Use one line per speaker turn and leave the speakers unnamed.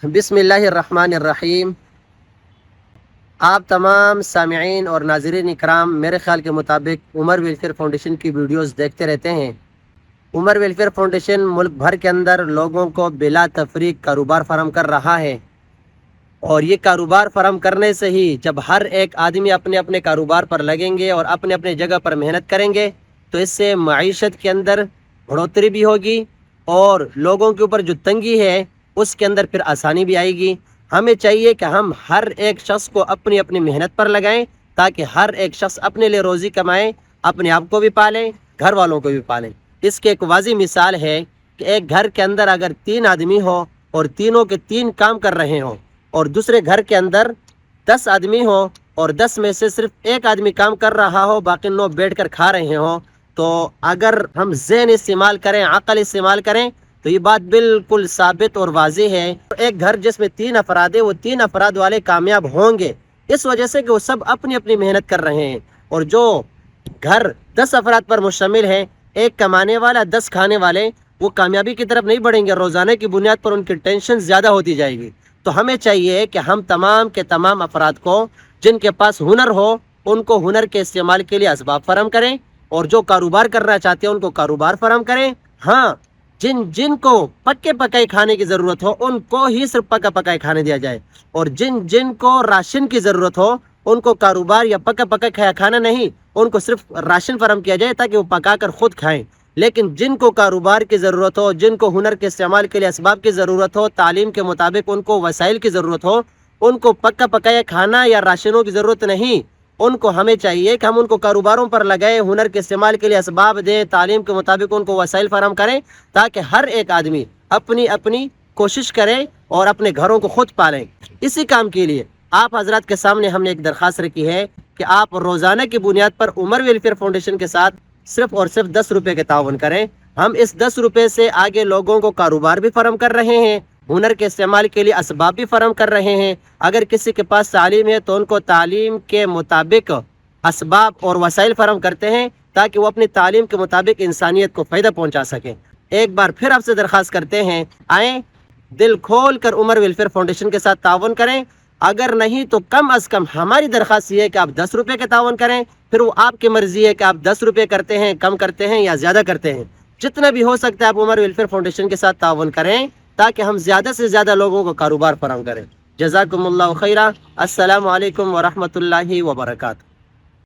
बिस्मिल्लाहिर्रहमानिर्रहीम। आप तमाम सामिईन और नाज़रीन इकराम मेरे ख़्याल के मुताबिक उमर वेलफेयर फाउंडेशन की वीडियोस देखते रहते हैं। उमर वेलफेयर फाउंडेशन मुल्क भर के अंदर लोगों को बिला तफरीक कारोबार फराहम कर रहा है, और ये कारोबार फराहम करने से ही जब हर एक आदमी अपने अपने कारोबार पर लगेंगे और अपने अपने जगह पर मेहनत करेंगे तो इससे मईशत के अंदर बढ़ोतरी भी होगी और लोगों के ऊपर जो तंगी है उसके अंदर फिर आसानी भी आएगी। हमें चाहिए कि हम हर एक शख्स को अपनी अपनी मेहनत पर लगाएं ताकि हर एक शख्स अपने लिए रोज़ी कमाए, अपने आप को भी पालें, घर वालों को भी पालें। इसकी एक वाज़ी मिसाल है कि एक घर के अंदर अगर 3 आदमी हो और तीनों के 3 काम कर रहे हों, और दूसरे घर के अंदर 10 आदमी हो और 10 में से सिर्फ एक आदमी काम कर रहा हो, बाकी 9 बैठ कर खा रहे हो, तो अगर हम ज़हन इस्तेमाल करें, अक़ल इस्तेमाल करें तो ये बात बिल्कुल साबित और वाज़ेह है। एक घर जिसमें 3 अफराद है वो 3 अफराद वाले कामयाब होंगे इस वजह से कि वो सब अपनी अपनी मेहनत कर रहे हैं। और जो घर 10 अफराद पर मुश्तमिल है, एक कमाने वाला 10 खाने वाले, वो कामयाबी की तरफ नहीं बढ़ेंगे। रोज़ाना की बुनियाद पर उनकी टेंशन ज़्यादा होती जाएगी। तो हमें चाहिए कि हम तमाम के तमाम अफराद को जिनके पास हुनर हो उनको हुनर के इस्तेमाल के लिए असबाब फराहम करें, और जो कारोबार करना चाहते हैं उनको कारोबार फराहम करें। हाँ, जिनको पक्के पकाए खाने की ज़रूरत हो उनको ही सिर्फ पका पकाए खाने दिया जाए, और जिनको राशन की ज़रूरत हो उनको कारोबार या पका पका खाना नहीं, उनको सिर्फ राशन फराहम किया जाए ताकि वो पका कर खुद खाएं। लेकिन जिनको कारोबार की ज़रूरत हो, जिनको हुनर के इस्तेमाल के लिए असबाब की ज़रूरत हो, तालीम के मुताबिक उनको वसाइल की ज़रूरत हो, उनको पक्का पकाया खाना या राशनों की ज़रूरत नहीं। उनको हमें चाहिए कि हम उनको कारोबारों पर लगाएं, हुनर के इस्तेमाल के लिए असबाब दें, तालीम के मुताबिक उनको वसाइल फराहम करें ताकि हर एक आदमी अपनी अपनी कोशिश करे और अपने घरों को खुद पालें। इसी काम के लिए आप हजरात के सामने हमने एक दरख्वास्त रखी है कि आप रोज़ाना की बुनियाद पर उमर वेलफेयर फाउंडेशन के साथ सिर्फ और सिर्फ 10 रुपये के ताउन करें। हम इस 10 रुपये से आगे लोगों को कारोबार भी फराहम कर रहे हैं, हुनर के इस्तेमाल के लिए असबाब भी फराहम कर रहे हैं। अगर किसी के पास तालीम है तो उनको तालीम के मुताबिक असबाब और वसाइल फराहम करते हैं ताकि वो अपनी तालीम के मुताबिक इंसानियत को फ़ायदा पहुंचा सकें। एक बार फिर आपसे दरख्वास्त करते हैं, आएँ दिल खोल कर उमर वेलफेयर फाउंडेशन के साथ ताउन करें। अगर नहीं तो कम अज़ कम हमारी दरख्वास्त ये है कि आप 10 रुपये के ताउन करें। फिर वो आपकी मर्ज़ी है कि आप 10 रुपये करते हैं, कम करते हैं या ज़्यादा करते हैं। जितना भी हो सकता है आप उमर वेलफेयर फाउंडेशन के साथ ताउन करें ताकि हम ज़्यादा से ज़्यादा लोगों को कारोबार फराहम करें। जज़ाकुमुल्लाहु खैरा। अस्सलामु अलैकुम व रहमतुल्लाहि व बरकातहू।